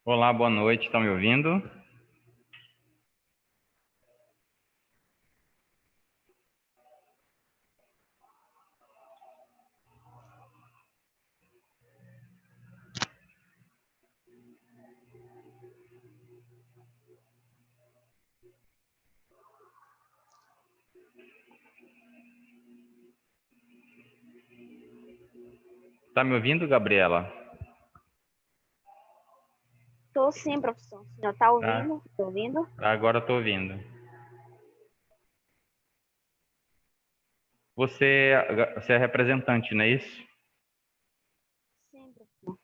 Olá, boa noite, estão me ouvindo? Tá me ouvindo, Gabriela? Tô sim, professor. O senhor tá Tá, ouvindo? Tô ouvindo? agora estou ouvindo. Você é representante, não é isso? Sim, professor.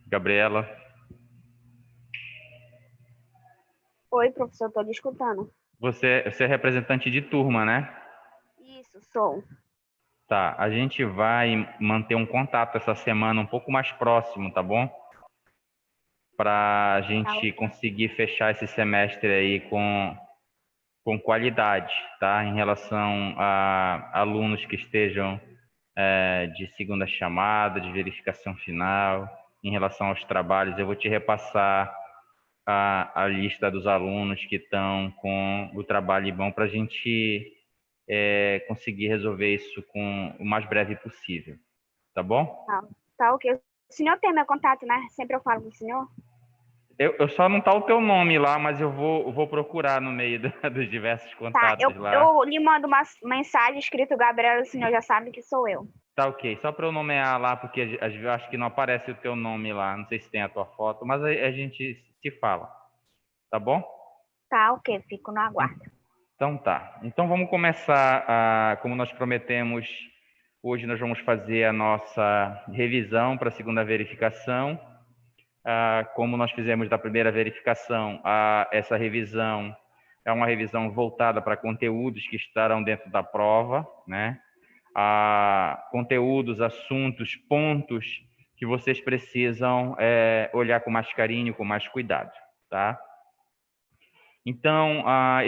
Gabriela, Oi, professor, tô lhe escutando. você é representante de turma, né? Isso, sou. Tá, a gente vai manter um contato essa semana um pouco mais próximo, tá bom? Para a Tá, gente conseguir fechar esse semestre aí com qualidade, tá? Em relação a alunos que estejam de segunda chamada, de verificação final, em relação aos trabalhos. Eu vou te repassar a lista dos alunos que estão com o trabalho bom para a gente conseguir resolver isso com o mais breve possível, tá bom? tá, tá ok. O senhor tem meu contato, né? Sempre eu falo com o senhor. Eu só não tá o teu nome lá, mas eu vou procurar no meio dos diversos Tá, eu, contatos lá. eu lhe mando uma mensagem escrito Gabriela, o senhor já sabe que sou eu. Tá ok, só para eu nomear lá, porque às vezes eu acho que não aparece o teu nome lá, não sei se tem a tua foto, mas a gente se fala, tá bom? Tá, ok, fico no aguardo. Então tá. Então vamos começar, como nós prometemos, hoje nós vamos fazer a nossa revisão para a segunda verificação. Como nós fizemos da primeira verificação, essa revisão é uma revisão voltada para conteúdos que estarão dentro da prova, né? Conteúdos, assuntos, pontos que vocês precisam olhar com mais carinho, com mais cuidado, tá? Então, a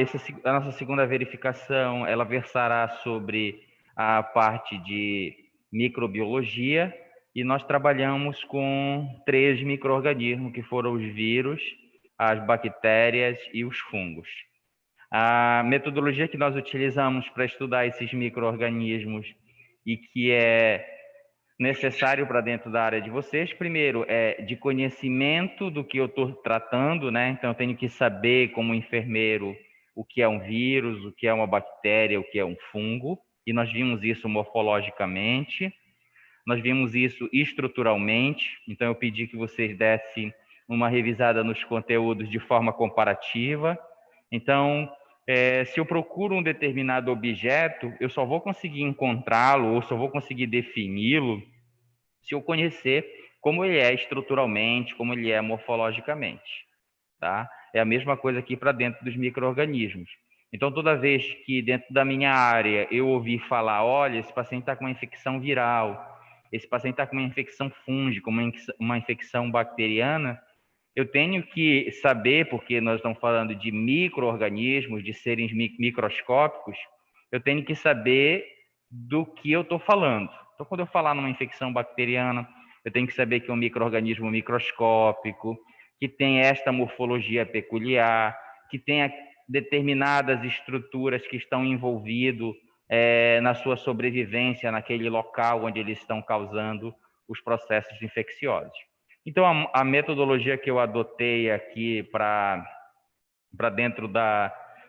nossa segunda verificação, ela versará sobre a parte de microbiologia e nós trabalhamos com 3 micro-organismos, que foram os vírus, as bactérias e os fungos. A metodologia que nós utilizamos para estudar esses micro-organismos e que é necessário para dentro da área de vocês, primeiro, é de conhecimento do que eu estou tratando, né? Então, eu tenho que saber, como enfermeiro, o que é um vírus, o que é uma bactéria, o que é um fungo, e nós vimos isso morfologicamente, nós vimos isso estruturalmente, então eu pedi que vocês dessem uma revisada nos conteúdos de forma comparativa. Então, se eu procuro um determinado objeto, eu só vou conseguir encontrá-lo ou só vou conseguir defini-lo se eu conhecer como ele é estruturalmente, como ele é morfologicamente, tá? É a mesma coisa aqui para dentro dos micro-organismos. Então, toda vez que dentro da minha área eu ouvir falar, olha, esse paciente está com uma infecção viral, esse paciente está com uma infecção fúngica, uma infecção bacteriana, eu tenho que saber, porque nós estamos falando de micro-organismos, de seres microscópicos, eu tenho que saber do que eu estou falando. Então, quando eu falar numa infecção bacteriana, eu tenho que saber que é um micro-organismo microscópico, que tem esta morfologia peculiar, que tem determinadas estruturas que estão envolvidas na sua sobrevivência naquele local onde eles estão causando os processos infecciosos. Então, a metodologia que eu adotei aqui para dentro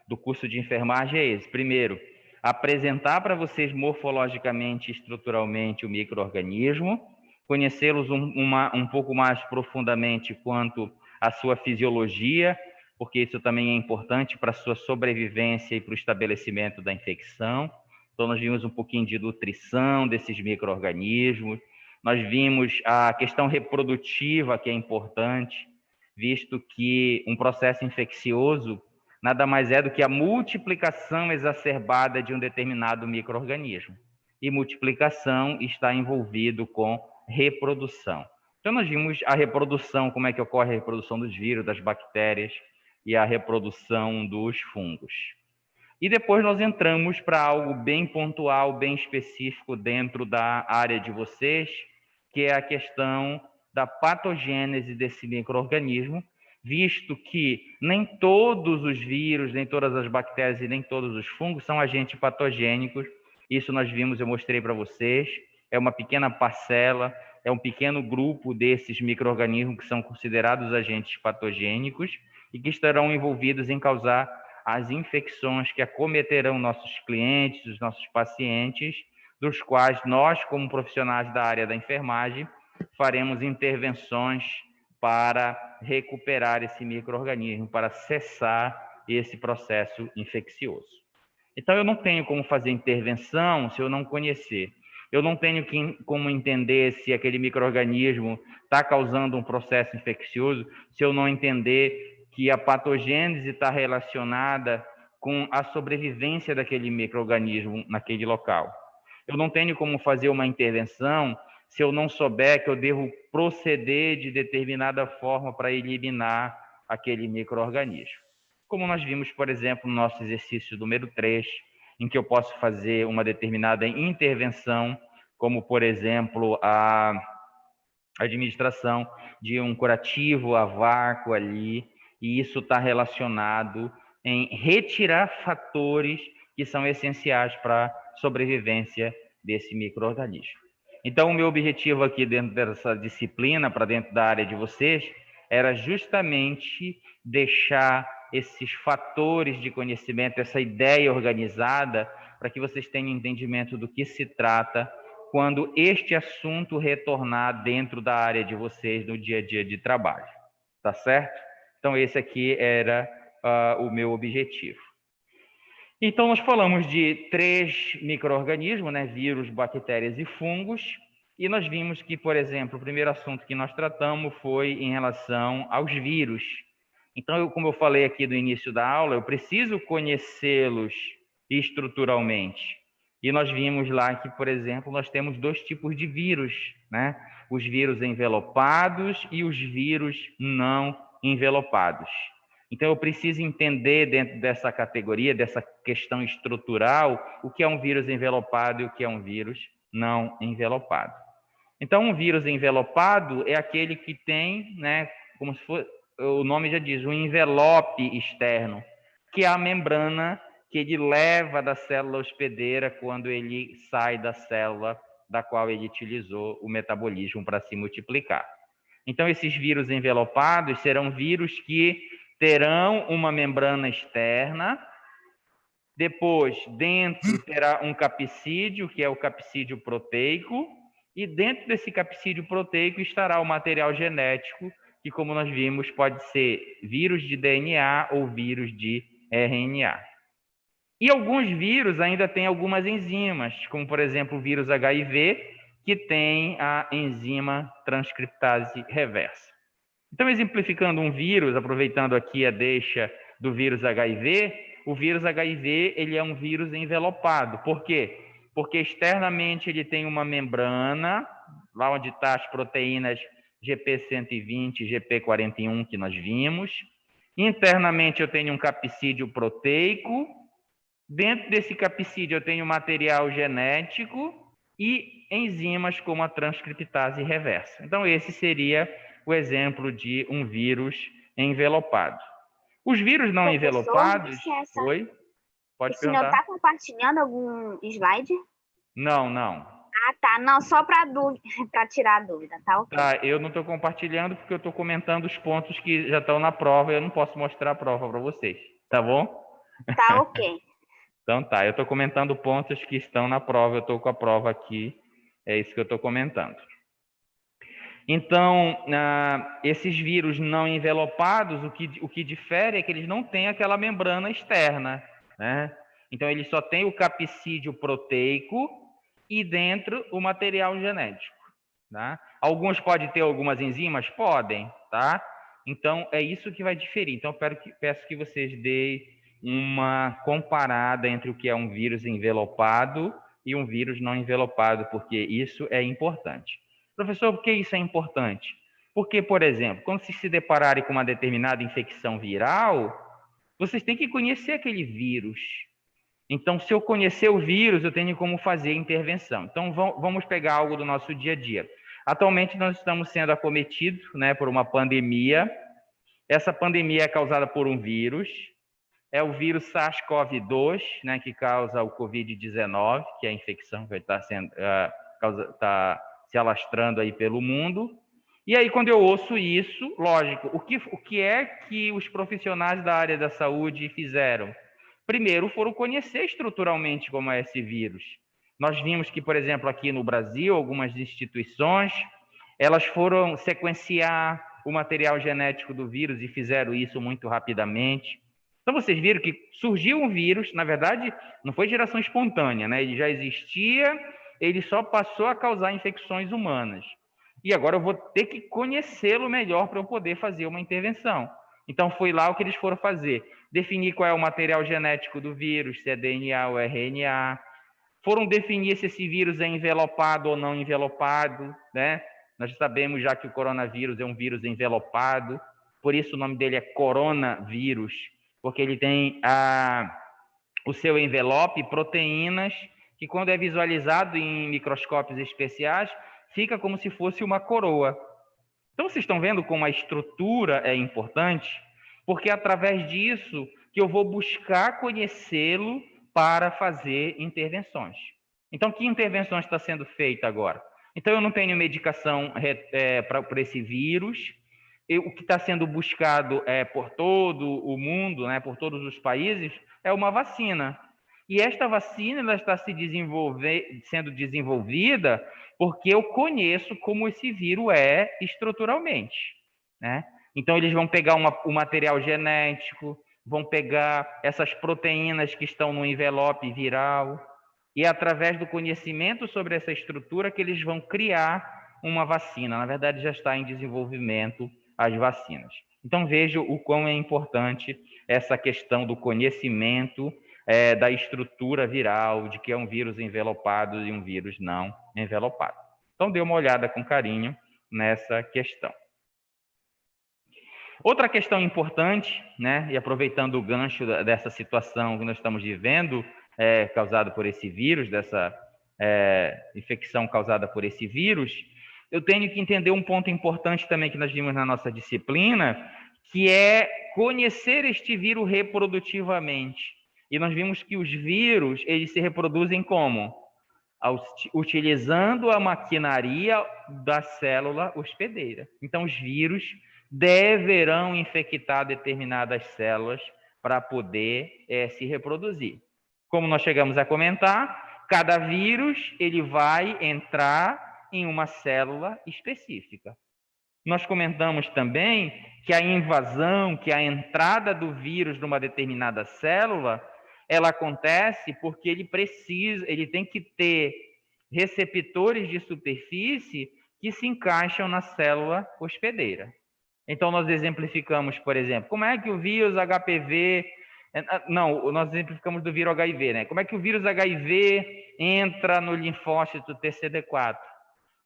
do curso de enfermagem é esse. Primeiro, apresentar para vocês morfologicamente e estruturalmente o micro-organismo, conhecê-los um pouco mais profundamente quanto à sua fisiologia, porque isso também é importante para a sua sobrevivência e para o estabelecimento da infecção. Então, nós vimos um pouquinho de nutrição desses micro-organismos, nós vimos a questão reprodutiva, que é importante, visto que um processo infeccioso nada mais é do que a multiplicação exacerbada de um determinado micro-organismo. E multiplicação está envolvido com reprodução. Então, nós vimos a reprodução, como é que ocorre a reprodução dos vírus, das bactérias e a reprodução dos fungos. E depois nós entramos para algo bem pontual, bem específico dentro da área de vocês, que é a questão da patogênese desse micro-organismo, visto que nem todos os vírus, nem todas as bactérias e nem todos os fungos são agentes patogênicos. Isso nós vimos, eu mostrei para vocês. É uma pequena parcela, é um pequeno grupo desses micro-organismos que são considerados agentes patogênicos e que estarão envolvidos em causar as infecções que acometerão nossos clientes, os nossos pacientes, dos quais nós, como profissionais da área da enfermagem, faremos intervenções para recuperar esse micro-organismo, para cessar esse processo infeccioso. Então, eu não tenho como fazer intervenção se eu não conhecer. Eu não tenho como entender se aquele micro-organismo está causando um processo infeccioso se eu não entender que a patogênese está relacionada com a sobrevivência daquele micro-organismo naquele local. Eu não tenho como fazer uma intervenção se eu não souber que eu devo proceder de determinada forma para eliminar aquele micro-organismo. Como nós vimos, por exemplo, no nosso exercício número 3, em que eu posso fazer uma determinada intervenção, como, por exemplo, a administração de um curativo a vácuo ali, e isso está relacionado em retirar fatores que são essenciais para a sobrevivência desse micro-organismo. Então, o meu objetivo aqui dentro dessa disciplina, para dentro da área de vocês, era justamente deixar esses fatores de conhecimento, essa ideia organizada, para que vocês tenham entendimento do que se trata quando este assunto retornar dentro da área de vocês no dia a dia de trabalho. Tá certo? Então, esse aqui era o meu objetivo. Então, nós falamos de 3 micro-organismos, né? Vírus, bactérias e fungos. E nós vimos que, por exemplo, o primeiro assunto que nós tratamos foi em relação aos vírus. Então, como eu falei aqui no início da aula, eu preciso conhecê-los estruturalmente. E nós vimos lá que, por exemplo, nós temos 2 tipos de vírus, né? Os vírus envelopados e os vírus não envelopados. Então, eu preciso entender dentro dessa categoria, dessa questão estrutural, o que é um vírus envelopado e o que é um vírus não envelopado. Então, um vírus envelopado é aquele que tem, né, como se fosse, o nome já diz, um envelope externo, que é a membrana que ele leva da célula hospedeira quando ele sai da célula da qual ele utilizou o metabolismo para se multiplicar. Então, esses vírus envelopados serão vírus que terão uma membrana externa. Depois, dentro terá um capsídeo, que é o capsídeo proteico, e dentro desse capsídeo proteico estará o material genético, que, como nós vimos, pode ser vírus de DNA ou vírus de RNA. E alguns vírus ainda têm algumas enzimas, como, por exemplo, o vírus HIV, que tem a enzima transcriptase reversa. Então, exemplificando um vírus, aproveitando aqui a deixa do vírus HIV, o vírus HIV ele é um vírus envelopado. Por quê? Porque externamente ele tem uma membrana, lá onde estão as proteínas GP120 e GP41 que nós vimos. Internamente eu tenho um capsídeo proteico. Dentro desse capsídeo eu tenho material genético e enzimas como a transcriptase reversa. Então, esse seria o exemplo de um vírus envelopado. Os vírus não envelopados... Oi? Pode perguntar. O senhor está compartilhando algum slide? Não, não. Ah, tá. Não, só para tirar a dúvida, tá? Okay. Tá, eu não estou compartilhando porque eu estou comentando os pontos que já estão na prova e eu não posso mostrar a prova para vocês. Tá bom? Tá, ok. Então tá, eu estou comentando pontos que estão na prova, eu estou com a prova aqui, é isso que eu estou comentando. Então, esses vírus não envelopados, o que difere é que eles não têm aquela membrana externa, né? Então, eles só têm o capsídeo proteico e dentro o material genético, tá? Alguns podem ter algumas enzimas? Podem, tá? Então, é isso que vai diferir. Então, peço que vocês deem uma comparada entre o que é um vírus envelopado e um vírus não envelopado, porque isso é importante. Professor, por que isso é importante? Porque, por exemplo, quando vocês se depararem com uma determinada infecção viral, vocês têm que conhecer aquele vírus. Então, se eu conhecer o vírus, eu tenho como fazer intervenção. Então, vamos pegar algo do nosso dia a dia. Atualmente, nós estamos sendo acometidos, né, por uma pandemia. Essa pandemia é causada por um vírus. É o vírus SARS-CoV-2, né, que causa o Covid-19, que é a infecção que está se alastrando aí pelo mundo. E aí, quando eu ouço isso, lógico, o que é que os profissionais da área da saúde fizeram? Primeiro, foram conhecer estruturalmente como é esse vírus. Nós vimos que, por exemplo, aqui no Brasil, algumas instituições, elas foram sequenciar o material genético do vírus e fizeram isso muito rapidamente. Então, vocês viram que surgiu um vírus, na verdade, não foi geração espontânea, né? Ele já existia, ele só passou a causar infecções humanas. E agora eu vou ter que conhecê-lo melhor para eu poder fazer uma intervenção. Então, foi lá o que eles foram fazer. Definir qual é o material genético do vírus, se é DNA ou RNA. Foram definir se esse vírus é envelopado ou não envelopado, né? Nós sabemos já que o coronavírus é um vírus envelopado, por isso o nome dele é coronavírus, porque ele tem o seu envelope, proteínas, que quando é visualizado em microscópios especiais, fica como se fosse uma coroa. Então, vocês estão vendo como a estrutura é importante? Porque é através disso que eu vou buscar conhecê-lo para fazer intervenções. Então, que intervenções está sendo feita agora? Então, eu não tenho medicação para esse vírus. O que está sendo buscado por todo o mundo, né, por todos os países, é uma vacina. E esta vacina ela está sendo desenvolvida porque eu conheço como esse vírus é estruturalmente, né? Então, eles vão pegar o material genético, vão pegar essas proteínas que estão no envelope viral, e é através do conhecimento sobre essa estrutura que eles vão criar uma vacina. Na verdade, já está em desenvolvimento as vacinas. Então, veja o quão é importante essa questão do conhecimento da estrutura viral, de que é um vírus envelopado e um vírus não envelopado. Então, dê uma olhada com carinho nessa questão. Outra questão importante, né, e aproveitando o gancho dessa situação que nós estamos vivendo, causada por esse vírus, dessa infecção causada por esse vírus, eu tenho que entender um ponto importante também que nós vimos na nossa disciplina, que é conhecer este vírus reprodutivamente. E nós vimos que os vírus, eles se reproduzem como? Utilizando a maquinaria da célula hospedeira. Então, os vírus deverão infectar determinadas células para poder se reproduzir. Como nós chegamos a comentar, cada vírus ele vai entrar em uma célula específica. Nós comentamos também que a invasão, que a entrada do vírus numa determinada célula, ela acontece porque ele tem que ter receptores de superfície que se encaixam na célula hospedeira. Então, nós exemplificamos, por exemplo, como é que o vírus HPV... Não, nós exemplificamos do vírus HIV, né? Como é que o vírus HIV entra no linfócito TCD4?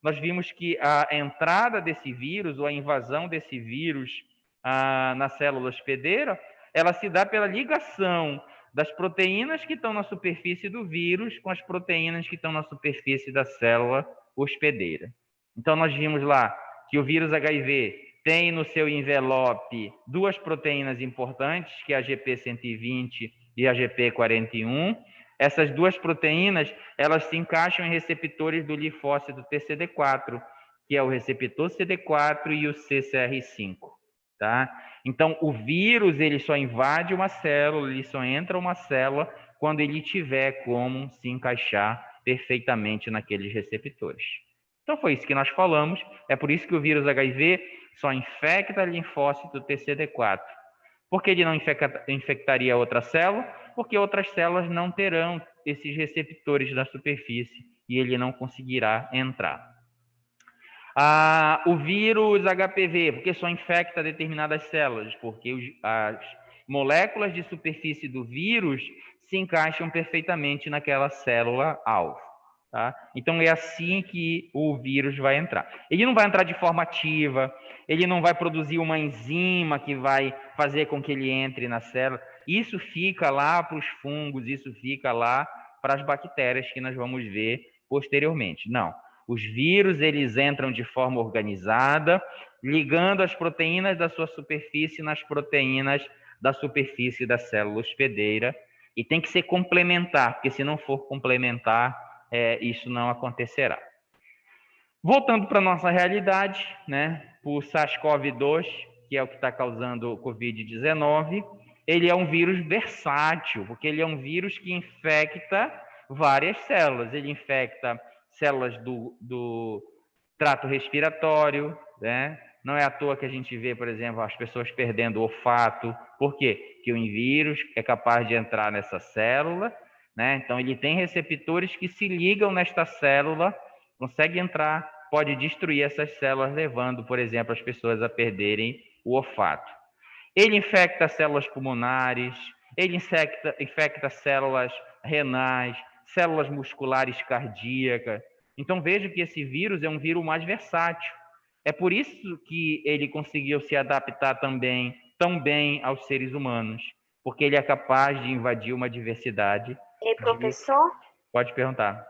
Nós vimos que a entrada desse vírus, ou a invasão desse vírus na célula hospedeira, ela se dá pela ligação das proteínas que estão na superfície do vírus com as proteínas que estão na superfície da célula hospedeira. Então, nós vimos lá que o vírus HIV tem no seu envelope duas proteínas importantes, que é a GP120 e a GP41. Essas duas proteínas, elas se encaixam em receptores do linfócito TCD4, que é o receptor CD4 e o CCR5, tá? Então, o vírus, ele só invade uma célula, ele só entra uma célula quando ele tiver como se encaixar perfeitamente naqueles receptores. Então, foi isso que nós falamos. É por isso que o vírus HIV só infecta linfócito TCD4. Por que ele não infectaria outra célula? Porque outras células não terão esses receptores na superfície e ele não conseguirá entrar. O vírus HPV, porque só infecta determinadas células, porque as moléculas de superfície do vírus se encaixam perfeitamente naquela célula-alvo. Tá? Então, é assim que o vírus vai entrar. Ele não vai entrar de forma ativa, ele não vai produzir uma enzima que vai fazer com que ele entre na célula. Isso fica lá para os fungos, isso fica lá para as bactérias que nós vamos ver posteriormente. Não. Os vírus, eles entram de forma organizada, ligando as proteínas da sua superfície nas proteínas da superfície da célula hospedeira. E tem que ser complementar, porque se não for complementar, isso não acontecerá. Voltando para a nossa realidade, né? O SARS-CoV-2, que é o que está causando o Covid-19, ele é um vírus versátil, porque ele é um vírus que infecta várias células. Ele infecta células do trato respiratório, né? Não é à toa que a gente vê, por exemplo, as pessoas perdendo o olfato. Por quê? Porque o vírus é capaz de entrar nessa célula, né? Então, ele tem receptores que se ligam nesta célula, consegue entrar, pode destruir essas células, levando, por exemplo, as pessoas a perderem o olfato. Ele infecta células pulmonares, ele infecta células renais, células musculares cardíacas. Então, veja que esse vírus é um vírus mais versátil. É por isso que ele conseguiu se adaptar também tão bem aos seres humanos, porque ele é capaz de invadir uma diversidade. E professor, Pode perguntar.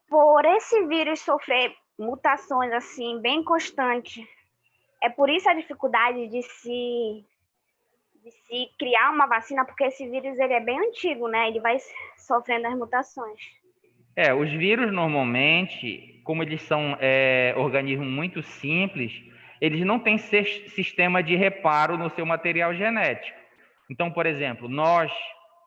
por esse vírus sofrer mutações assim bem constantes, é por isso a dificuldade de se criar uma vacina, porque esse vírus ele é bem antigo, né? Ele vai sofrendo as mutações. Os vírus normalmente, como eles são organismos muito simples, eles não têm sistema de reparo no seu material genético. Então, por exemplo, nós,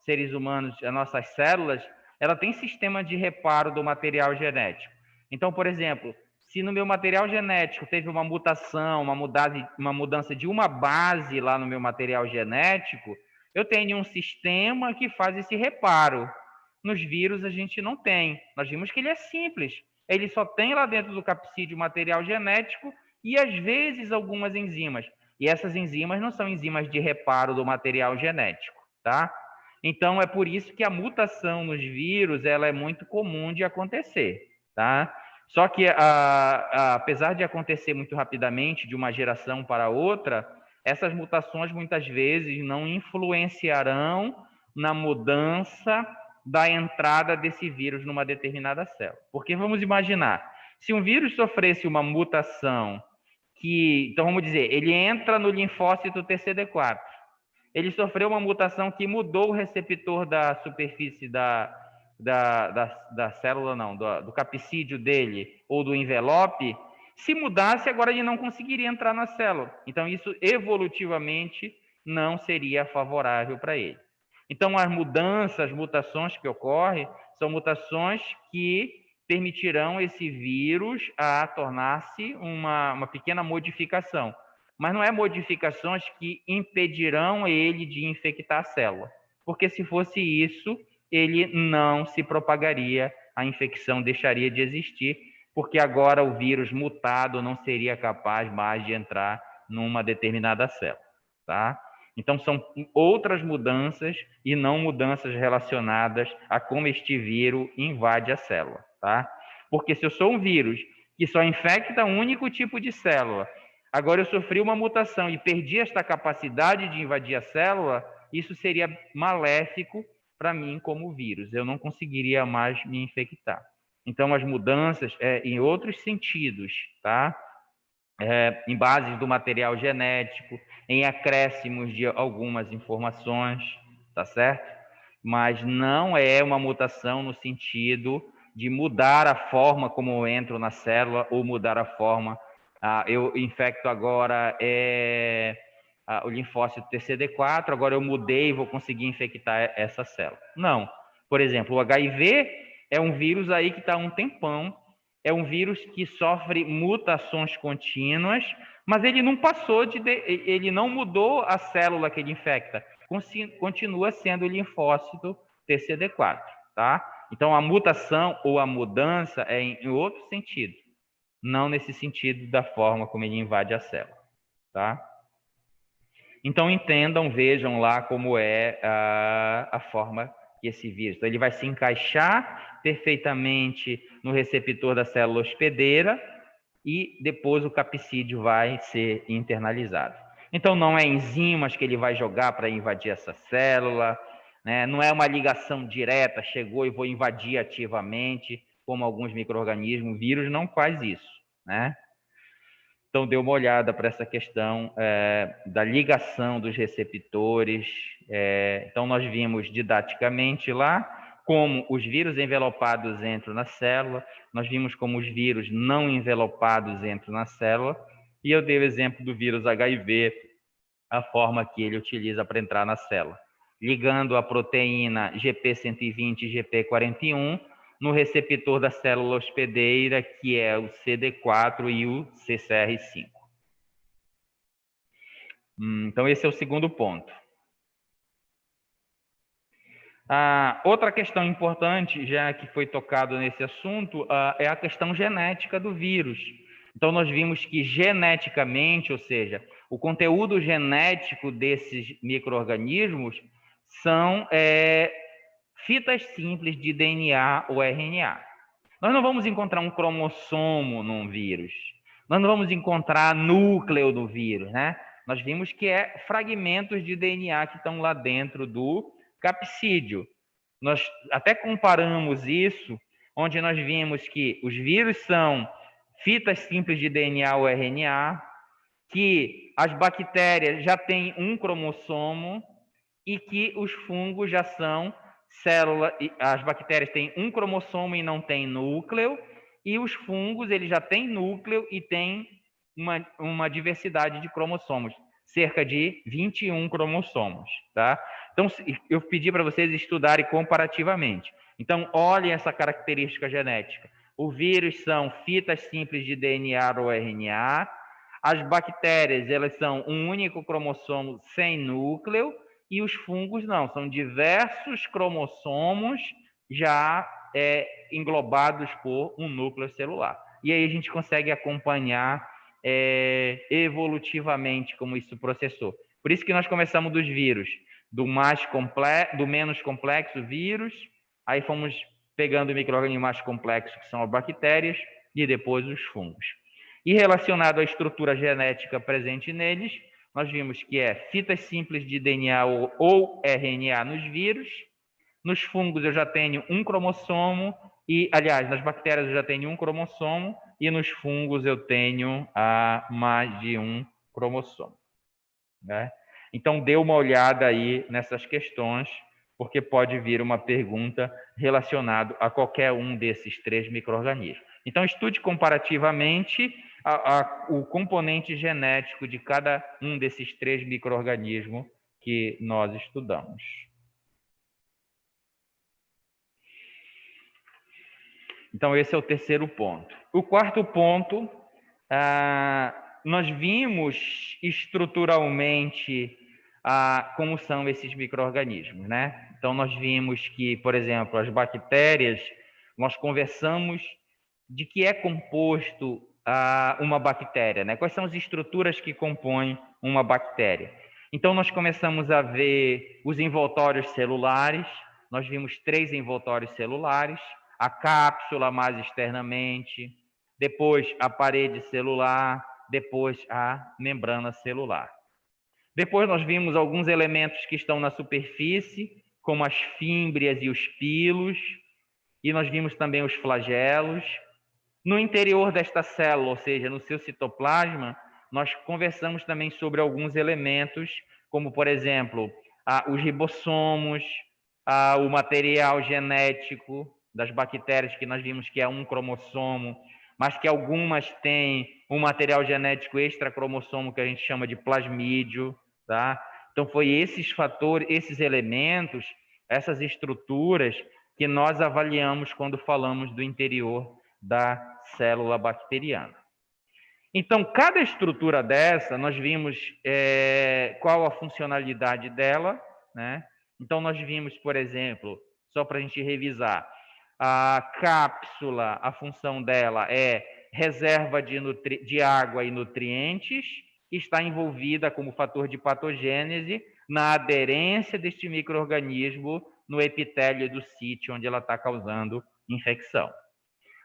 seres humanos, as nossas células, ela tem sistema de reparo do material genético. Então, por exemplo, se no meu material genético teve uma mutação, uma mudança de uma base lá no meu material genético, eu tenho um sistema que faz esse reparo. Nos vírus a gente não tem. Nós vimos que ele é simples. Ele só tem lá dentro do capsídeo material genético e às vezes algumas enzimas. E essas enzimas não são enzimas de reparo do material genético, tá? Então é por isso que a mutação nos vírus ela é muito comum de acontecer, tá? Só que apesar de acontecer muito rapidamente de uma geração para outra, essas mutações muitas vezes não influenciarão na mudança da entrada desse vírus numa determinada célula. Porque vamos imaginar, se um vírus sofresse uma mutação então vamos dizer, ele entra no linfócito TCD4, ele sofreu uma mutação que mudou o receptor da superfície da célula, não, do capsídeo dele ou do envelope, se mudasse, agora ele não conseguiria entrar na célula. Então, isso evolutivamente não seria favorável para ele. Então, as mutações que ocorrem, são mutações que permitirão esse vírus a tornar-se uma pequena modificação. Mas não é modificações que impedirão ele de infectar a célula. Porque se fosse isso, ele não se propagaria, a infecção deixaria de existir, porque agora o vírus mutado não seria capaz mais de entrar numa determinada célula, tá? Então, são outras mudanças e não mudanças relacionadas a como este vírus invade a célula, tá? Porque se eu sou um vírus que só infecta um único tipo de célula, agora eu sofri uma mutação e perdi esta capacidade de invadir a célula, isso seria maléfico para mim como vírus. Eu não conseguiria mais me infectar. Então, as mudanças em outros sentidos, tá? Em bases do material genético, em acréscimos de algumas informações, tá certo? Mas não é uma mutação no sentido de mudar a forma como eu entro na célula ou mudar a forma. Eu infecto agora o linfócito TCD4, agora eu mudei e vou conseguir infectar essa célula. Não. Por exemplo, o HIV é um vírus aí que está há um tempão, é um vírus que sofre mutações contínuas, mas ele não passou ele não mudou a célula que ele infecta, continua sendo o linfócito TCD4, tá? Então a mutação ou a mudança é em outro sentido, não nesse sentido da forma como ele invade a célula, tá? Então entendam, vejam lá como é a forma que esse vírus. Então, ele vai se encaixar perfeitamente no receptor da célula hospedeira e depois o capsídeo vai ser internalizado. Então, não é enzimas que ele vai jogar para invadir essa célula, né? Não é uma ligação direta, chegou e vou invadir ativamente, como alguns micro-organismos. O vírus não faz isso, né? Então, dê uma olhada para essa questão da ligação dos receptores. Então, nós vimos didaticamente lá como os vírus envelopados entram na célula, nós vimos como os vírus não envelopados entram na célula, e eu dei o exemplo do vírus HIV, a forma que ele utiliza para entrar na célula, ligando a proteína GP120 e GP41 no receptor da célula hospedeira, que é o CD4 e o CCR5. Então, esse é o segundo ponto. Outra questão importante, já que foi tocado nesse assunto, é a questão genética do vírus. Então, nós vimos que geneticamente, ou seja, o conteúdo genético desses micro-organismos são fitas simples de DNA ou RNA. Nós não vamos encontrar um cromossomo num vírus. Nós não vamos encontrar núcleo do vírus, né? Nós vimos que é fragmentos de DNA que estão lá dentro do capsídeo. Nós até comparamos isso, onde nós vimos que os vírus são fitas simples de DNA ou RNA, que as bactérias já têm um cromossomo e que os fungos já são célula. As bactérias têm um cromossomo e não têm núcleo, e os fungos eles já têm núcleo e têm uma diversidade de cromossomos, cerca de 21 cromossomos, tá? Então, eu pedi para vocês estudarem comparativamente. Então, olhem essa característica genética. O vírus são fitas simples de DNA ou RNA. As bactérias, elas são um único cromossomo sem núcleo, e os fungos não, são diversos cromossomos já englobados por um núcleo celular. E aí a gente consegue acompanhar evolutivamente como isso processou. Por isso que nós começamos dos vírus, do menos complexo vírus, aí fomos pegando o micro-organismo mais complexo, que são as bactérias, e depois os fungos. E relacionado à estrutura genética presente neles, nós vimos que é fitas simples de DNA ou RNA nos vírus. Nos fungos eu já tenho um cromossomo, e, aliás, nas bactérias eu já tenho um cromossomo, e nos fungos eu tenho mais de um cromossomo, né? Então, dê uma olhada aí nessas questões, porque pode vir uma pergunta relacionada a qualquer um desses 3 micro-organismos. Então, estude comparativamente o componente genético de cada um desses 3 micro-organismos que nós estudamos. Então, esse é o terceiro ponto. O quarto ponto, nós vimos estruturalmente como são esses micro-organismos, né? Então, nós vimos que, por exemplo, as bactérias, nós conversamos de que é composto uma bactéria, né? Quais são as estruturas que compõem uma bactéria? Então, nós começamos a ver os envoltórios celulares, nós vimos 3 envoltórios celulares, a cápsula mais externamente, depois a parede celular, depois a membrana celular. Depois nós vimos alguns elementos que estão na superfície, como as fímbrias e os pilos, e nós vimos também os flagelos. No interior desta célula, ou seja, no seu citoplasma, nós conversamos também sobre alguns elementos, como, por exemplo, os ribossomos, o material genético das bactérias, que nós vimos que é um cromossomo, mas que algumas têm um material genético extracromossomo que a gente chama de plasmídio, tá? Então, foi esses fatores, esses elementos, essas estruturas que nós avaliamos quando falamos do interior da célula bacteriana. Então, cada estrutura dessa, nós vimos qual a funcionalidade dela, né? Então, nós vimos, por exemplo, só para a gente revisar, a cápsula, a função dela é reserva de água e nutrientes, está envolvida como fator de patogênese na aderência deste micro-organismo no epitélio do sítio onde ela está causando infecção.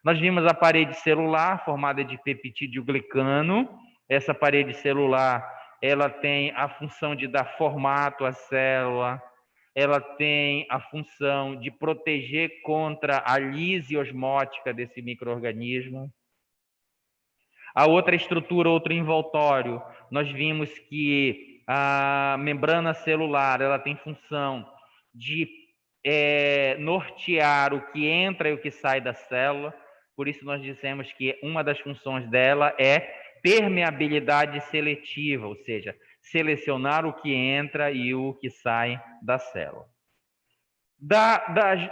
Nós vimos a parede celular formada de peptídeo glicano. Essa parede celular, ela tem a função de dar formato à célula, ela tem a função de proteger contra a lise osmótica desse micro-organismo. A outra estrutura, outro envoltório, nós vimos que a membrana celular, ela tem função de nortear o que entra e o que sai da célula. Por isso nós dissemos que uma das funções dela é permeabilidade seletiva, ou seja, selecionar o que entra e o que sai da célula.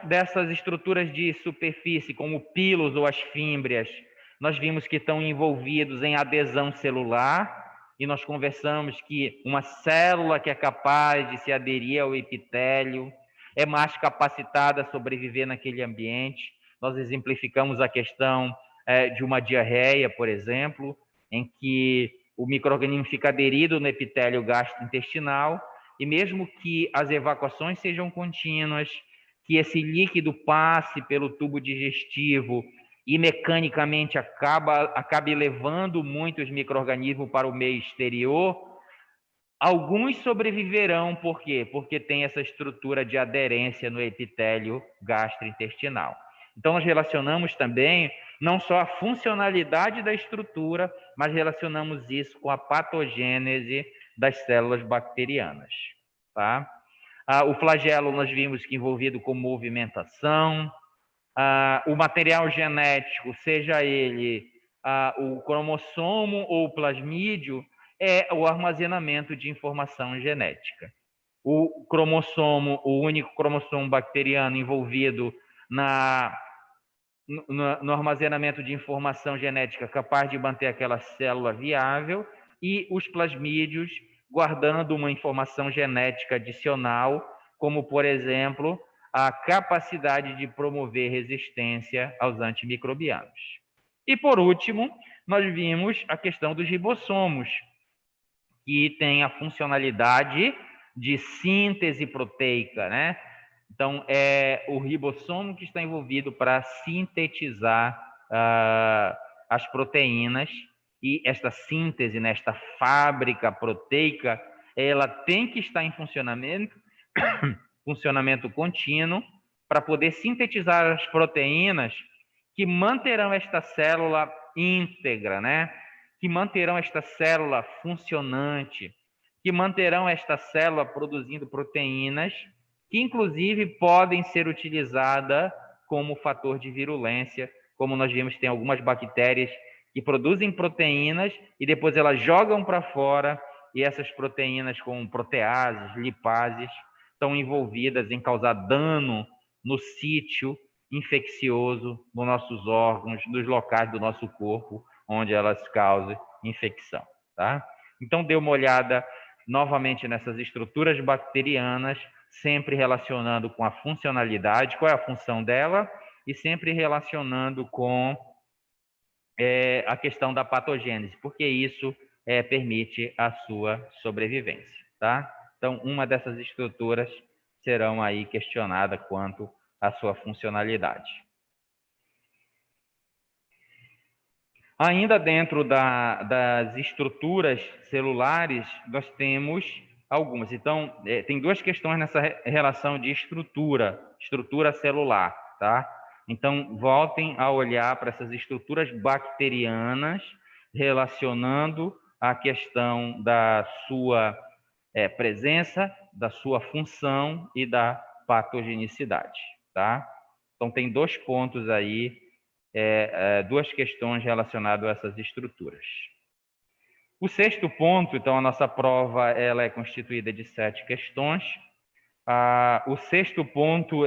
Dessas estruturas de superfície, como o pilos ou as fímbrias, nós vimos que estão envolvidos em adesão celular, e nós conversamos que uma célula que é capaz de se aderir ao epitélio é mais capacitada a sobreviver naquele ambiente. Nós exemplificamos a questão de uma diarreia, por exemplo, em que o micro-organismo fica aderido no epitélio gastrointestinal, e mesmo que as evacuações sejam contínuas, que esse líquido passe pelo tubo digestivo e mecanicamente acabe levando muitos micro-organismos para o meio exterior, alguns sobreviverão. Por quê? Porque tem essa estrutura de aderência no epitélio gastrointestinal. Então, nós relacionamos também não só a funcionalidade da estrutura, mas relacionamos isso com a patogênese das células bacterianas. Tá? O flagelo nós vimos que envolvido com movimentação. O material genético, seja ele o cromossomo ou o plasmídio, é o armazenamento de informação genética. O cromossomo, o único cromossomo bacteriano envolvido no armazenamento de informação genética capaz de manter aquela célula viável, e os plasmídios guardando uma informação genética adicional, como, por exemplo, a capacidade de promover resistência aos antimicrobianos. E, por último, nós vimos a questão dos ribossomos, que tem a funcionalidade de síntese proteica, né? Então, é o ribossomo que está envolvido para sintetizar as proteínas, e esta síntese, nesta fábrica proteica, ela tem que estar em funcionamento contínuo para poder sintetizar as proteínas que manterão esta célula íntegra, né? Que manterão esta célula funcionante, que manterão esta célula produzindo proteínas que, inclusive, podem ser utilizadas como fator de virulência, como nós vimos, tem algumas bactérias que produzem proteínas e depois elas jogam para fora, e essas proteínas, como proteases, lipases, estão envolvidas em causar dano no sítio infeccioso, nos nossos órgãos, nos locais do nosso corpo onde elas causam infecção, tá? Então, dê uma olhada novamente nessas estruturas bacterianas, sempre relacionando com a funcionalidade, qual é a função dela, e sempre relacionando com a questão da patogênese, porque isso permite a sua sobrevivência, tá? Então, uma dessas estruturas serão aí questionada quanto à sua funcionalidade. Ainda dentro das estruturas celulares, nós temos algumas. Então, tem duas questões nessa relação de estrutura celular, tá? Então, voltem a olhar para essas estruturas bacterianas, relacionando a questão da sua presença, da sua função e da patogenicidade, tá? Então, tem dois pontos aí, duas questões relacionadas a essas estruturas. O sexto ponto, então, a nossa prova ela é constituída de 7 questões. O sexto ponto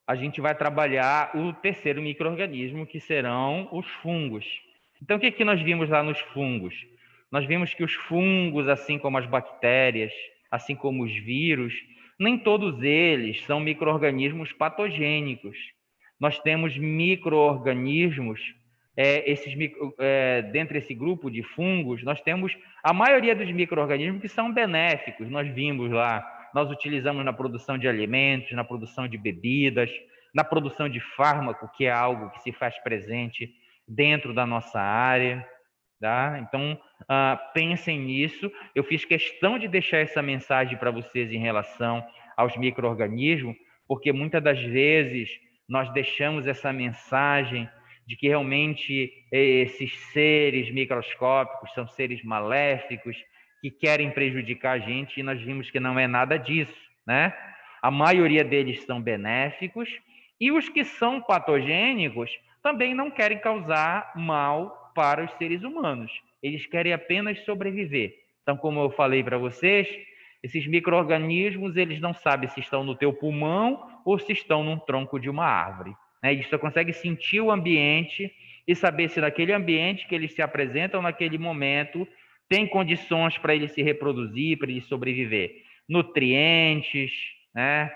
a gente vai trabalhar o terceiro micro-organismo, que serão os fungos. Então, o que nós vimos lá nos fungos? Nós vimos que os fungos, assim como as bactérias, assim como os vírus, nem todos eles são micro-organismos patogênicos. Nós temos micro-organismos, dentre esse grupo de fungos, nós temos a maioria dos micro-organismos que são benéficos. Nós vimos lá nós utilizamos na produção de alimentos, na produção de bebidas, na produção de fármaco, que é algo que se faz presente dentro da nossa área. Tá? Então, pensem nisso. Eu fiz questão de deixar essa mensagem para vocês em relação aos micro-organismos, porque muitas das vezes nós deixamos essa mensagem de que realmente esses seres microscópicos são seres maléficos que querem prejudicar a gente, e nós vimos que não é nada disso, né? A maioria deles são benéficos, e os que são patogênicos também não querem causar mal para os seres humanos. Eles querem apenas sobreviver. Então, como eu falei para vocês, esses micro-organismos, eles não sabem se estão no teu pulmão ou se estão num tronco de uma árvore. Né? Eles só conseguem sentir o ambiente e saber se naquele ambiente que eles se apresentam naquele momento tem condições para ele se reproduzir, para ele sobreviver. Nutrientes, né?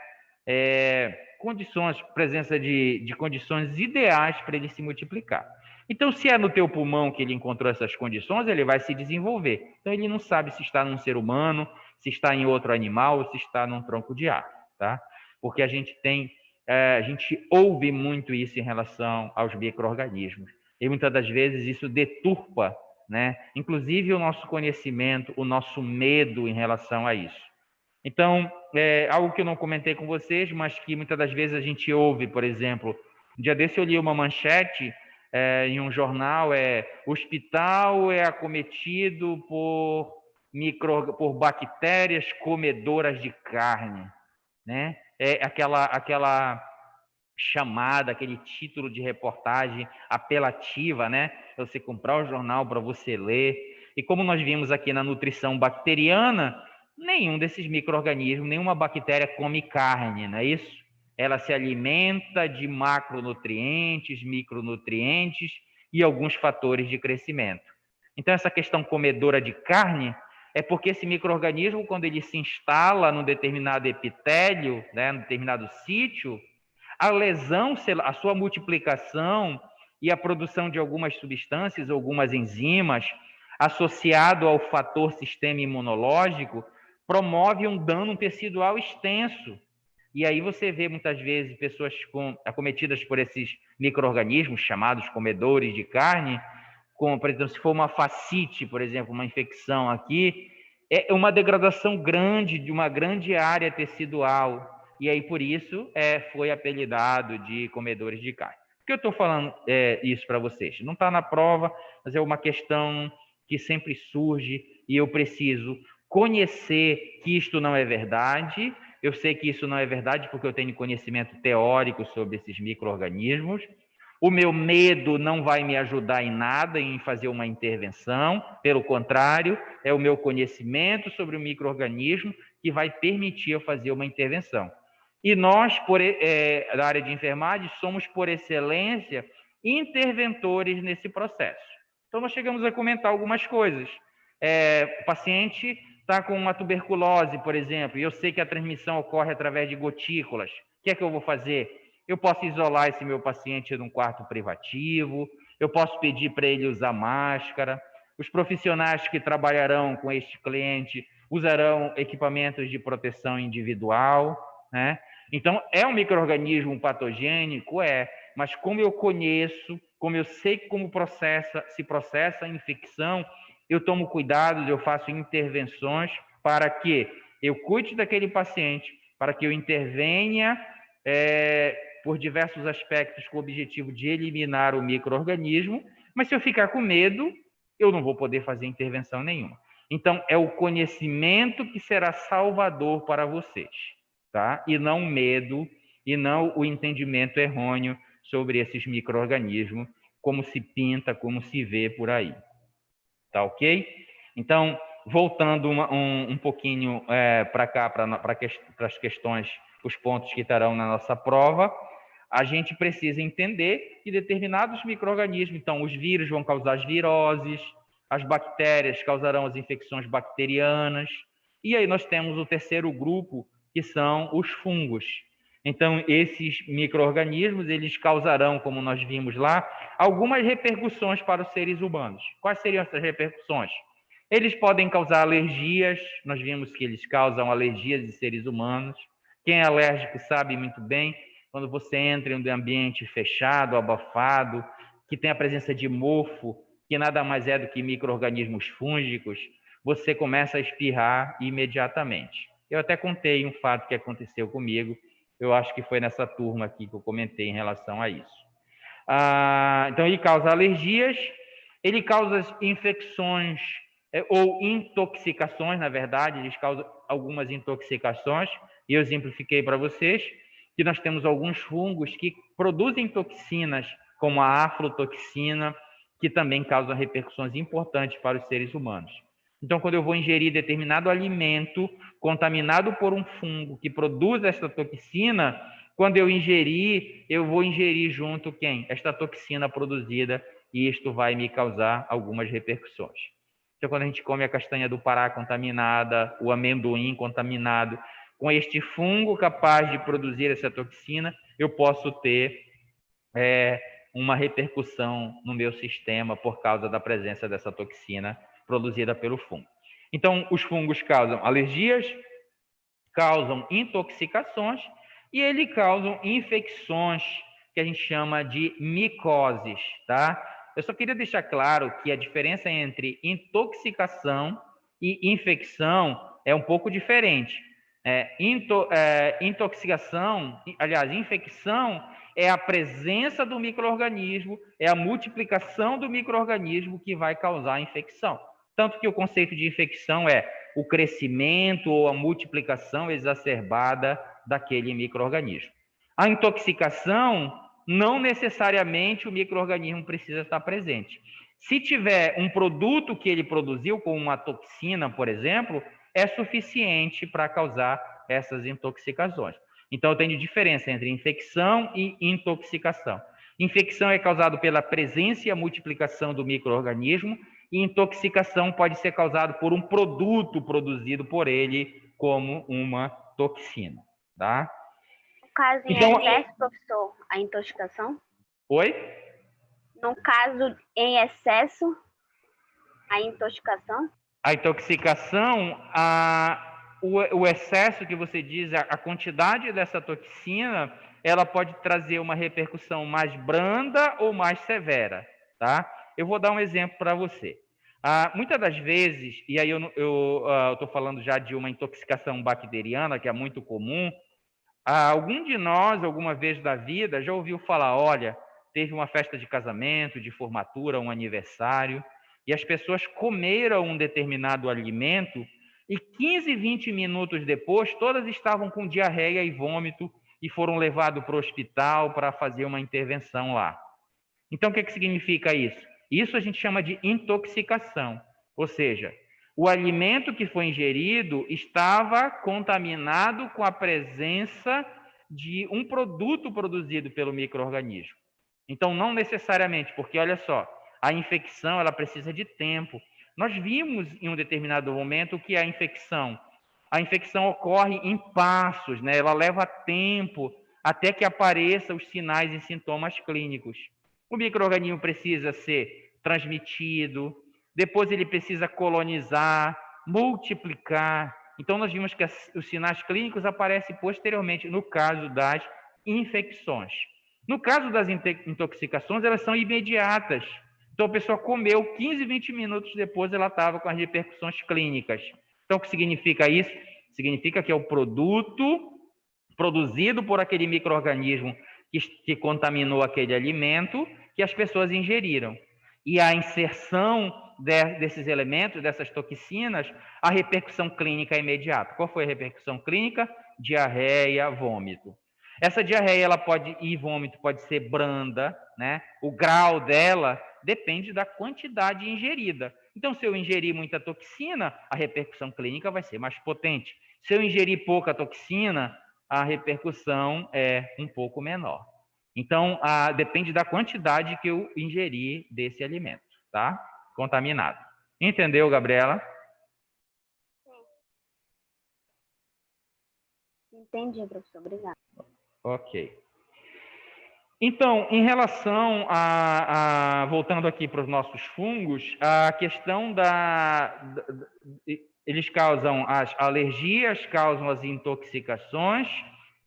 Condições, presença de condições ideais para ele se multiplicar. Então, se é no teu pulmão que ele encontrou essas condições, ele vai se desenvolver. Então, ele não sabe se está num ser humano, se está em outro animal ou se está num tronco de árvore, tá? Porque a gente ouve muito isso em relação aos micro-organismos. E muitas das vezes isso deturpa, né? Inclusive o nosso conhecimento, o nosso medo em relação a isso. Então, algo que eu não comentei com vocês, mas que muitas das vezes a gente ouve, por exemplo, um dia desse eu li uma manchete em um jornal, hospital é acometido por bactérias comedoras de carne, né? Aquela chamada, aquele título de reportagem apelativa, né? Você comprar o jornal para você ler. E como nós vimos aqui na nutrição bacteriana, nenhum desses micro-organismos, nenhuma bactéria come carne, não é isso? Ela se alimenta de macronutrientes, micronutrientes e alguns fatores de crescimento. Então, essa questão comedora de carne é porque esse micro-organismo, quando ele se instala num determinado epitélio, né, num determinado sítio, a lesão, a sua multiplicação e a produção de algumas substâncias, algumas enzimas, associado ao fator sistema imunológico, promove um dano tecidual extenso. E aí você vê muitas vezes pessoas acometidas por esses micro-organismos chamados comedores de carne, como, por exemplo, se for uma fascite, por exemplo, uma infecção aqui, é uma degradação grande de uma grande área tecidual. E aí, por isso, foi apelidado de comedores de carne. Por que eu estou falando isso para vocês? Não está na prova, mas é uma questão que sempre surge e eu preciso conhecer que isto não é verdade. Eu sei que isso não é verdade porque eu tenho conhecimento teórico sobre esses micro-organismos. O meu medo não vai me ajudar em nada em fazer uma intervenção, pelo contrário, é o meu conhecimento sobre o micro-organismo que vai permitir eu fazer uma intervenção. E nós, da área de enfermagem, somos, por excelência, interventores nesse processo. Então, nós chegamos a comentar algumas coisas. O paciente está com uma tuberculose, por exemplo, e eu sei que a transmissão ocorre através de gotículas. O que é que eu vou fazer? Eu posso isolar esse meu paciente num quarto privativo, eu posso pedir para ele usar máscara. Os profissionais que trabalharão com este cliente usarão equipamentos de proteção individual, né? Então, é um micro-organismo patogênico? Mas como eu conheço, como eu sei como se processa a infecção, eu tomo cuidado, eu faço intervenções para que eu cuide daquele paciente, para que eu intervenha por diversos aspectos com o objetivo de eliminar o micro-organismo, mas se eu ficar com medo, eu não vou poder fazer intervenção nenhuma. Então, é o conhecimento que será salvador para vocês, tá? E não o medo, e não o entendimento errôneo sobre esses micro-organismos, como se pinta, como se vê por aí. Tá ok? Então, voltando um pouquinho para cá, para as questões, os pontos que estarão na nossa prova, a gente precisa entender que determinados micro-organismos, então, os vírus vão causar as viroses, as bactérias causarão as infecções bacterianas, e aí nós temos o terceiro grupo, que são os fungos. Então, esses micro-organismos, eles causarão, como nós vimos lá, algumas repercussões para os seres humanos. Quais seriam essas repercussões? Eles podem causar alergias, nós vimos que eles causam alergias de seres humanos. Quem é alérgico sabe muito bem, quando você entra em um ambiente fechado, abafado, que tem a presença de mofo, que nada mais é do que micro-organismos fúngicos, você começa a espirrar imediatamente. Eu até contei um fato que aconteceu comigo, eu acho que foi nessa turma aqui que eu comentei em relação a isso. Então, ele causa alergias, ele causa infecções ou intoxicações, na verdade, eles causam algumas intoxicações, e eu exemplifiquei para vocês que nós temos alguns fungos que produzem toxinas, como a aflotoxina, que também causam repercussões importantes para os seres humanos. Então, quando eu vou ingerir determinado alimento contaminado por um fungo que produz esta toxina, quando eu ingerir, eu vou ingerir junto quem? Esta toxina produzida, e isto vai me causar algumas repercussões. Então, quando a gente come a castanha do Pará contaminada, o amendoim contaminado, com este fungo capaz de produzir essa toxina, eu posso ter uma repercussão no meu sistema por causa da presença dessa toxina produzida pelo fungo. Então, os fungos causam alergias, causam intoxicações e eles causam infecções que a gente chama de micoses, tá? Eu só queria deixar claro que a diferença entre intoxicação e infecção é um pouco diferente. Intoxicação, aliás, infecção é a presença do micro-organismo, é a multiplicação do micro-organismo que vai causar a infecção. Tanto que o conceito de infecção é o crescimento ou a multiplicação exacerbada daquele micro-organismo. A intoxicação, não necessariamente o micro-organismo precisa estar presente. Se tiver um produto que ele produziu, como uma toxina, por exemplo, é suficiente para causar essas intoxicações. Então, eu tenho diferença entre infecção e intoxicação. Infecção é causada pela presença e a multiplicação do micro-organismo, e intoxicação pode ser causada por um produto produzido por ele, como uma toxina, tá? No caso, em Então, excesso, professor, a intoxicação? oi? No caso, em excesso, a intoxicação? A intoxicação, o excesso que você diz, a quantidade dessa toxina, ela pode trazer uma repercussão mais branda ou mais severa, tá? Eu vou dar um exemplo para você. Muitas das vezes, e aí eu estou falando já de uma intoxicação bacteriana, que é muito comum, algum de nós, alguma vez da vida, já ouviu falar, olha, teve uma festa de casamento, de formatura, um aniversário, e as pessoas comeram um determinado alimento e 15, 20 minutos depois, todas estavam com diarreia e vômito e foram levadas para o hospital para fazer uma intervenção lá. Então, o que significa isso? Isso a gente chama de intoxicação, ou seja, o alimento que foi ingerido estava contaminado com a presença de um produto produzido pelo micro-organismo. Então, não necessariamente, porque olha só, a infecção ela precisa de tempo. Nós vimos em um determinado momento que a infecção ocorre em passos, né? Ela leva tempo até que apareçam os sinais e sintomas clínicos. O micro-organismo precisa ser transmitido, depois ele precisa colonizar, multiplicar. Então, nós vimos que os sinais clínicos aparecem posteriormente, no caso das infecções. No caso das intoxicações, elas são imediatas. Então, a pessoa comeu, 15, 20 minutos depois, ela estava com as repercussões clínicas. Então, o que significa isso? Significa que é o produto produzido por aquele micro-organismo que contaminou aquele alimento que as pessoas ingeriram. E a inserção desses elementos, dessas toxinas, a repercussão clínica é imediata. Qual foi a repercussão clínica? Diarreia, vômito. Essa diarreia e vômito pode ser branda, né? O grau dela depende da quantidade ingerida. Então, se eu ingerir muita toxina, a repercussão clínica vai ser mais potente. Se eu ingerir pouca toxina, a repercussão é um pouco menor. Então, depende da quantidade que eu ingerir desse alimento, tá? Contaminado. Entendeu, Gabriela? Entendi, professor. Obrigada. Ok. Então, em relação voltando aqui para os nossos fungos, a questão eles causam as alergias, causam as intoxicações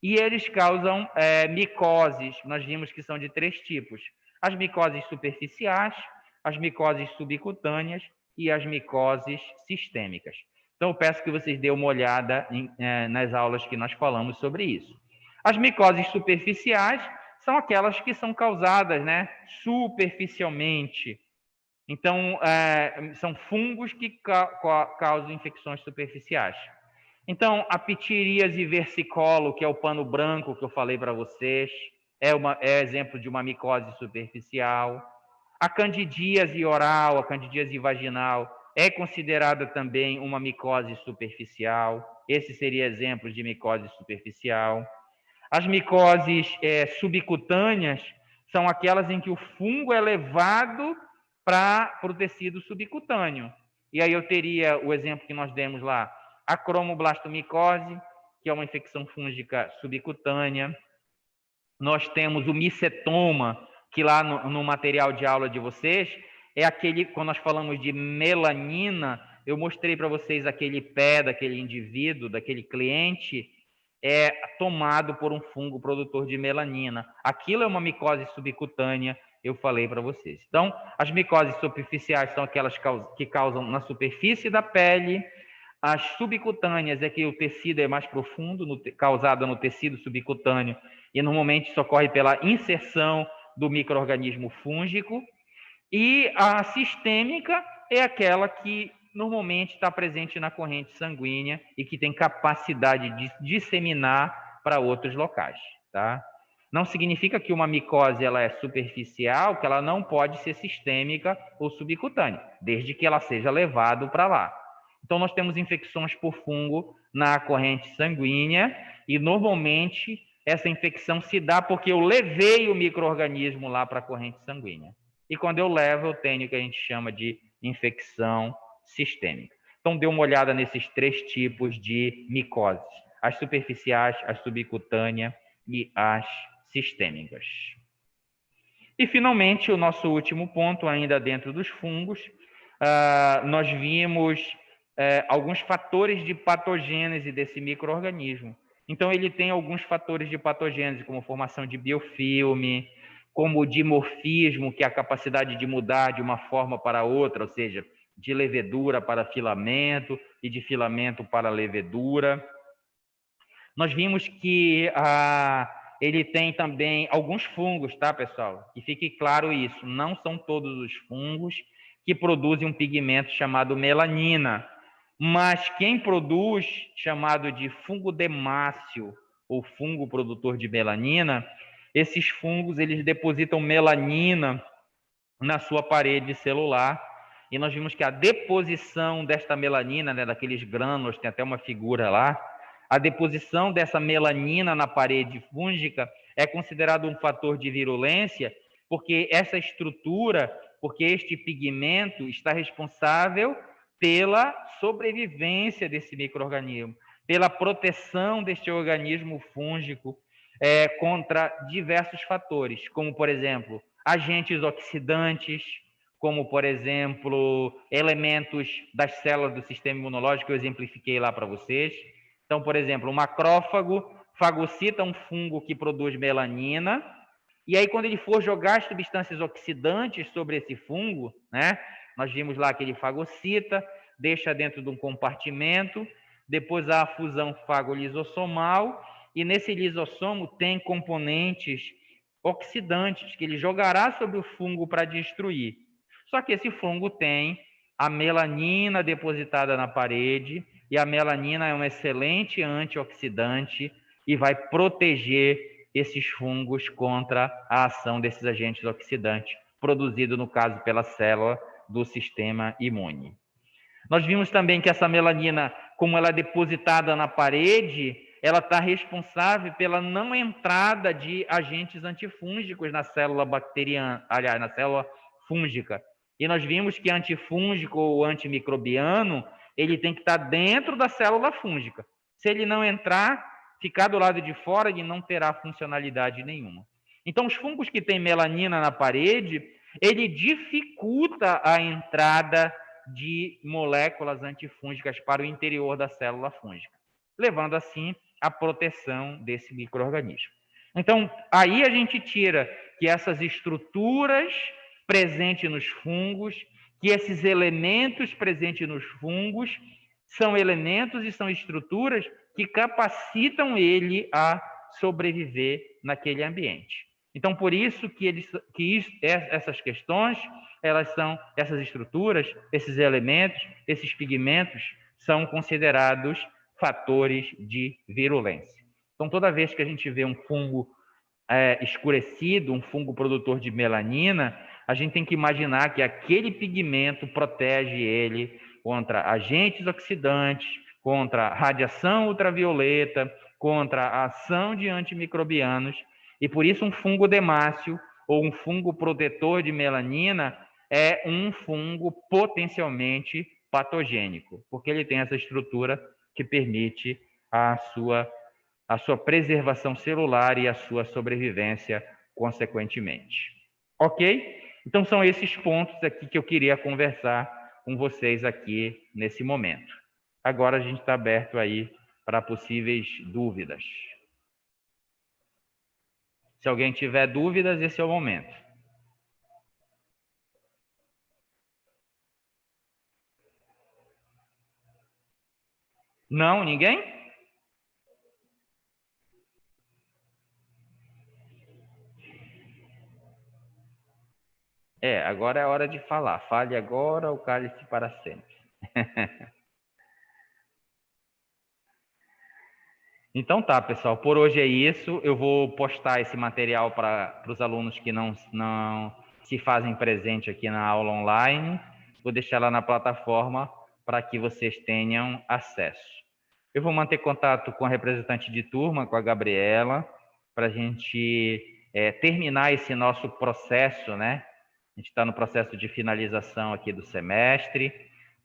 e eles causam micoses. Nós vimos que são de 3 tipos: as micoses superficiais, as micoses subcutâneas e as micoses sistêmicas. Então, eu peço que vocês dêem uma olhada nas aulas que nós falamos sobre isso. As micoses superficiais são aquelas que são causadas, né, superficialmente. Então, são fungos que causam infecções superficiais. Então, a pitiríase versicolo, que é o pano branco que eu falei para vocês, é exemplo de uma micose superficial. A candidíase oral, a candidíase vaginal, é considerada também uma micose superficial. Esse seria exemplo de micose superficial. As micoses subcutâneas são aquelas em que o fungo é levado para o tecido subcutâneo. E aí eu teria o exemplo que nós demos lá, a cromoblastomicose, que é uma infecção fúngica subcutânea. Nós temos o micetoma, que lá no material de aula de vocês, é aquele, quando nós falamos de melanina, eu mostrei para vocês aquele pé daquele indivíduo, daquele cliente, tomado por um fungo produtor de melanina. Aquilo é uma micose subcutânea, eu falei para vocês. Então, as micoses superficiais são aquelas que causam na superfície da pele. As subcutâneas é que o tecido é mais profundo, causado no tecido subcutâneo, e normalmente isso ocorre pela inserção do micro-organismo fúngico. E a sistêmica é aquela que normalmente está presente na corrente sanguínea e que tem capacidade de disseminar para outros locais, tá? Não significa que uma micose ela é superficial, que ela não pode ser sistêmica ou subcutânea, desde que ela seja levada para lá. Então, nós temos infecções por fungo na corrente sanguínea e, normalmente, essa infecção se dá porque eu levei o micro-organismo lá para a corrente sanguínea. E quando eu levo, eu tenho o que a gente chama de infecção sistêmica. Então, dê uma olhada nesses 3 tipos de micoses: as superficiais, as subcutâneas e as sistêmicas. E, finalmente, o nosso último ponto, ainda dentro dos fungos, nós vimos alguns fatores de patogênese desse micro-organismo. Então, ele tem alguns fatores de patogênese, como formação de biofilme, como o dimorfismo, que é a capacidade de mudar de uma forma para outra, ou seja, de levedura para filamento e de filamento para levedura. Nós vimos que ele tem também alguns fungos, tá, pessoal? Que fique claro isso, não são todos os fungos que produzem um pigmento chamado melanina, mas quem produz, chamado de fungo demáceo, ou fungo produtor de melanina, esses fungos, eles depositam melanina na sua parede celular, e nós vimos que a deposição desta melanina, né, daqueles grânulos, tem até uma figura lá, a deposição dessa melanina na parede fúngica é considerado um fator de virulência, porque essa estrutura, porque este pigmento está responsável pela sobrevivência desse micro-organismo, pela proteção deste organismo fúngico contra diversos fatores, como, por exemplo, agentes oxidantes, como, por exemplo, elementos das células do sistema imunológico, que eu exemplifiquei lá para vocês. Então, por exemplo, o macrófago fagocita um fungo que produz melanina, e aí, quando ele for jogar as substâncias oxidantes sobre esse fungo, né, nós vimos lá que ele fagocita, deixa dentro de um compartimento, depois há a fusão fagolisossomal, e nesse lisossomo tem componentes oxidantes que ele jogará sobre o fungo para destruir. Só que esse fungo tem a melanina depositada na parede, e a melanina é um excelente antioxidante e vai proteger esses fungos contra a ação desses agentes oxidantes, produzido, no caso, pela célula do sistema imune. Nós vimos também que essa melanina, como ela é depositada na parede, ela está responsável pela não entrada de agentes antifúngicos na célula bacteriana, aliás, na célula fúngica. E nós vimos que antifúngico ou antimicrobiano, ele tem que estar dentro da célula fúngica. Se ele não entrar, ficar do lado de fora, ele não terá funcionalidade nenhuma. Então, os fungos que têm melanina na parede, ele dificulta a entrada de moléculas antifúngicas para o interior da célula fúngica, levando assim à proteção desse micro-organismo. Então, aí a gente tira que essas estruturas presentes nos fungos, que esses elementos presentes nos fungos são elementos e são estruturas que capacitam ele a sobreviver naquele ambiente. Então, por isso essas questões, essas estruturas, esses elementos, esses pigmentos, são considerados fatores de virulência. Então, toda vez que a gente vê um fungo escurecido, um fungo produtor de melanina, a gente tem que imaginar que aquele pigmento protege ele contra agentes oxidantes, contra radiação ultravioleta, contra a ação de antimicrobianos, e por isso um fungo demácio ou um fungo protetor de melanina é um fungo potencialmente patogênico, porque ele tem essa estrutura que permite a sua preservação celular e a sua sobrevivência consequentemente. Ok? Então, são esses pontos aqui que eu queria conversar com vocês aqui nesse momento. Agora a gente está aberto aí para possíveis dúvidas. Se alguém tiver dúvidas, esse é o momento. Não? Ninguém? Agora é a hora de falar. Fale agora ou cale-se para sempre. Então tá, pessoal. Por hoje é isso. Eu vou postar esse material para os alunos que não se fazem presente aqui na aula online. Vou deixar lá na plataforma para que vocês tenham acesso. Eu vou manter contato com a representante de turma, com a Gabriela, para a gente terminar esse nosso processo, né? A gente está no processo de finalização aqui do semestre.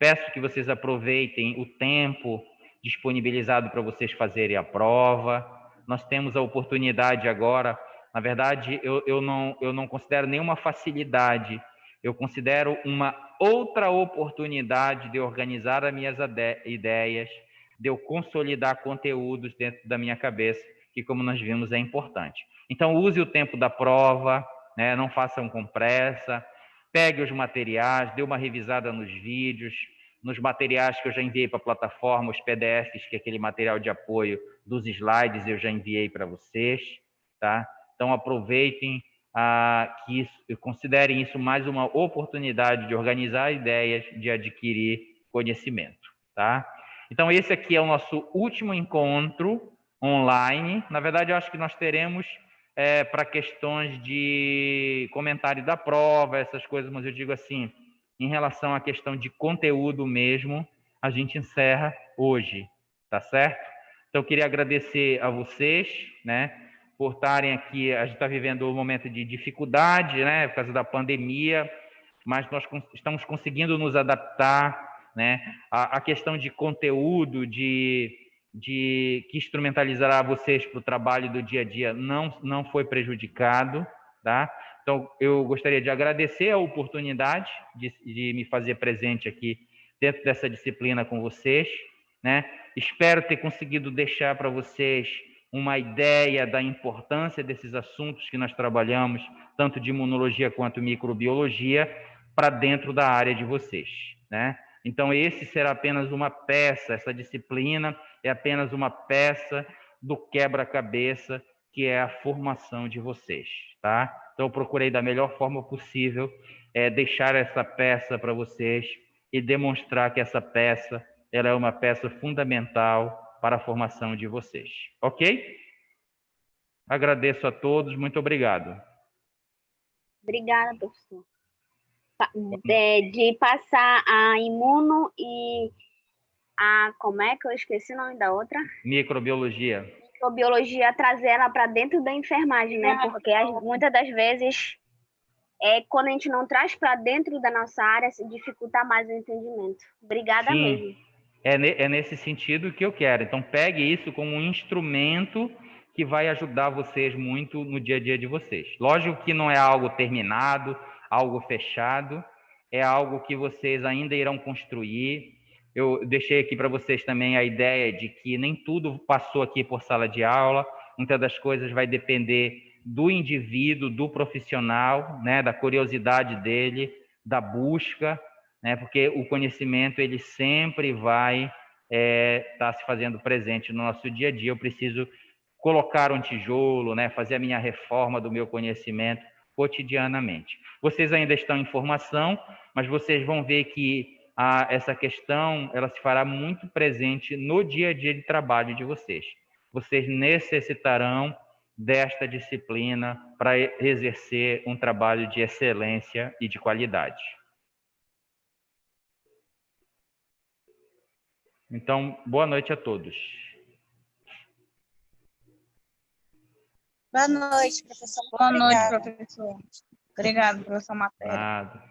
Peço que vocês aproveitem o tempo disponibilizado para vocês fazerem a prova. Nós temos a oportunidade agora, na verdade, eu não considero nenhuma facilidade, eu considero uma outra oportunidade de organizar as minhas ideias, de eu consolidar conteúdos dentro da minha cabeça, que, como nós vimos, é importante. Então, use o tempo da prova, né? Não façam com pressa, pegue os materiais, dê uma revisada nos vídeos, nos materiais que eu já enviei para a plataforma, os PDFs, que é aquele material de apoio dos slides, eu já enviei para vocês, tá? Então, aproveitem, considerem isso mais uma oportunidade de organizar ideias, de adquirir conhecimento, tá? Então, esse aqui é o nosso último encontro online. Na verdade, eu acho que nós teremos para questões de comentário da prova, essas coisas, mas eu digo assim, em relação à questão de conteúdo mesmo, a gente encerra hoje, tá certo? Então, eu queria agradecer a vocês, né, por estarem aqui. A gente está vivendo um momento de dificuldade, né, por causa da pandemia, mas nós estamos conseguindo nos adaptar, né? A questão de conteúdo, que instrumentalizará vocês para o trabalho do dia a dia não foi prejudicado, tá? Então, eu gostaria de agradecer a oportunidade de me fazer presente aqui dentro dessa disciplina com vocês, né? Espero ter conseguido deixar para vocês uma ideia da importância desses assuntos que nós trabalhamos, tanto de imunologia quanto microbiologia, para dentro da área de vocês, né? Então, esse será apenas uma peça, essa disciplina é apenas uma peça do quebra-cabeça que é a formação de vocês, tá? Então, eu procurei da melhor forma possível deixar essa peça para vocês e demonstrar que essa peça ela é uma peça fundamental para a formação de vocês, ok? Agradeço a todos, muito obrigado. Obrigada, professor. De passar a imuno e como é que eu esqueci o nome da outra? Microbiologia. Microbiologia, trazer ela para dentro da enfermagem, né? Porque muitas das vezes, quando a gente não traz para dentro da nossa área, se dificulta mais o entendimento. Obrigada mesmo. É nesse sentido que eu quero. Então, pegue isso como um instrumento que vai ajudar vocês muito no dia a dia de vocês. Lógico que não é algo terminado, algo fechado, é algo que vocês ainda irão construir. Eu deixei aqui para vocês também a ideia de que nem tudo passou aqui por sala de aula, muitas das coisas vai depender do indivíduo, do profissional, né, da curiosidade dele, da busca, né, porque o conhecimento ele sempre vai estar se fazendo presente no nosso dia a dia. Eu preciso colocar um tijolo, né, fazer a minha reforma do meu conhecimento cotidianamente. Vocês ainda estão em formação, mas vocês vão ver que essa questão ela se fará muito presente no dia a dia de trabalho de vocês. Vocês necessitarão desta disciplina para exercer um trabalho de excelência e de qualidade. Então, boa noite a todos. Boa noite, professor. Boa noite, professor. Obrigado pela sua matéria. Nada.